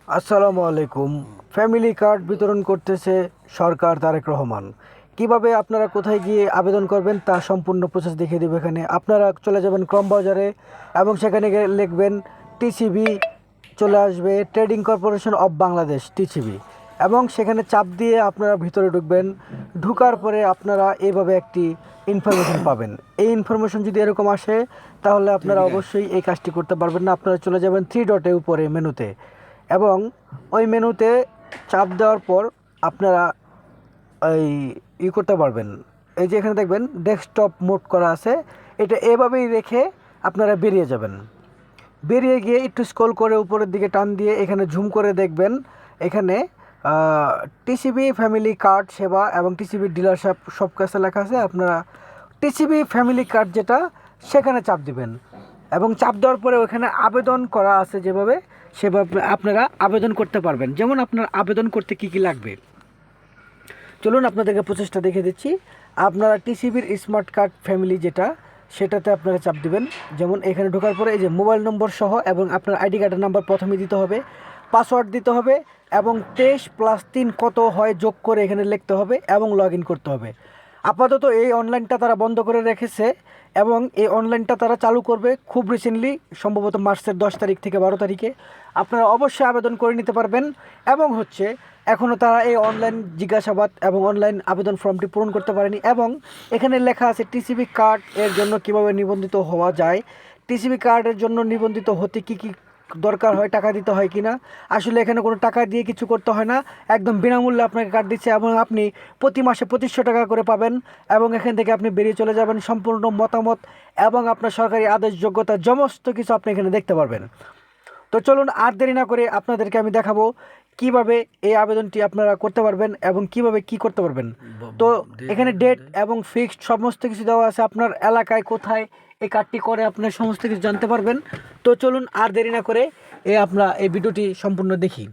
আসসালামু আলাইকুম। Family card বিতরণ করতেছে সরকার তারেক রহমান। কিভাবে আপনারা কোথায় গিয়ে আবেদন করবেন তা সম্পূর্ণ প্রসেস দেখিয়ে দেবে এখানে। আপনারা চলে যাবেন ক্রম বাজারে এবং সেখানে গিয়ে লিখবেন টিসিবি, চলে আসবে trading corporation of Bangladesh TCB, এবং সেখানে চাপ দিয়ে আপনারা ভিতরে ঢুকবেন। ঢুকার পরে আপনারা এইভাবে একটি ইনফরমেশন পাবেন। এই ইনফরমেশন যদি এরকম আসে তাহলে আপনারা অবশ্যই এই কাজটি করতে পারবেন না। আপনারা চলে যাবেন থ্রি ডটে উপরে মেনুতে, এবং ওই মেনুতে চাপ দেওয়ার পর আপনারা এই করতে পারবেন। এই যে এখানে দেখবেন ডেস্কটপ মোড করা আছে, এটা এভাবেই রেখে আপনারা বেরিয়ে যাবেন। বেরিয়ে গিয়ে একটু স্ক্রল করে উপরের দিকে টান দিয়ে এখানে ঝুম করে দেখবেন এখানে টিসিবি ফ্যামিলি কার্ড সেবা এবং টিসিবি ডিলারশিপ সব কাছে লেখা আছে। আপনারা টিসিবি ফ্যামিলি কার্ড যেটা, সেখানে চাপ দিবেন, এবং চাপ দেওয়ার পরে ওখানে আবেদন করা আছে যেভাবে, সেভাবে আপনারা আবেদন করতে পারবেন। যেমন আপনার আবেদন করতে কী কী লাগবে চলুন আপনাদেরকে প্রচেষ্টা দেখে দিচ্ছি। আপনারা টিসিবির স্মার্ট কার্ড ফ্যামিলি যেটা, সেটাতে আপনারা চাপ দিবেন। যেমন এখানে ঢোকার পরে এই যে মোবাইল নম্বর সহ এবং আপনার আইডি কার্ডের নাম্বার প্রথমে দিতে হবে, পাসওয়ার্ড দিতে হবে, এবং 23+3 কত হয় যোগ করে এখানে লিখতে হবে এবং লগ ইন করতে হবে। আপাতত এই অনলাইনটা তারা বন্ধ করে রেখেছে এবং এই অনলাইনটা তারা চালু করবে খুব রিসেন্টলি, সম্ভবত মার্চের 10 তারিখ থেকে 12 তারিখে। আপনারা অবশ্যই আবেদন করে নিতে পারবেন। এবং এখনও তারা এই অনলাইন জিজ্ঞাসাবাদ এবং অনলাইন আবেদন ফর্মটি পূরণ করতে পারেনি। এবং এখানে লেখা আছে টিসিবি কার্ড এর জন্য কিভাবে নিবন্ধিত হওয়া যায়, টিসিবি কার্ডের জন্য নিবন্ধিত হতে কি কি দরকার হয়, টাকা দিতে হয় কি না। আসলে এখানে কোনো টাকা দিয়ে কিছু করতে হয় না, একদম বিনামূল্যে আপনাকে কার্ড দিচ্ছে, এবং আপনি প্রতি মাসে 2500 টাকা করে পাবেন। এবং এখান থেকে আপনি বেরিয়ে চলে যাবেন। সম্পূর্ণ মতামত এবং আপনার সরকারি আদেশ, যোগ্যতা, সমস্ত কিছু আপনি এখানে দেখতে পারবেন। তো চলুন আর দেরি না করে আপনাদেরকে আমি দেখাবো কিভাবে এই আবেদনটি আপনারা করতে পারবেন এবং কিভাবে কি করতে পারবেন। তো এখানে ডেট এবং ফিক্সড সমস্ত কিছু দেওয়া আছে, আপনার এলাকায় কোথায় এই কার্ডটি করে আপনার সমস্ত কিছু জানতে পারবেন। তো চলুন আর দেরি না করে আমরা এই ভিডিওটি সম্পূর্ণ দেখি।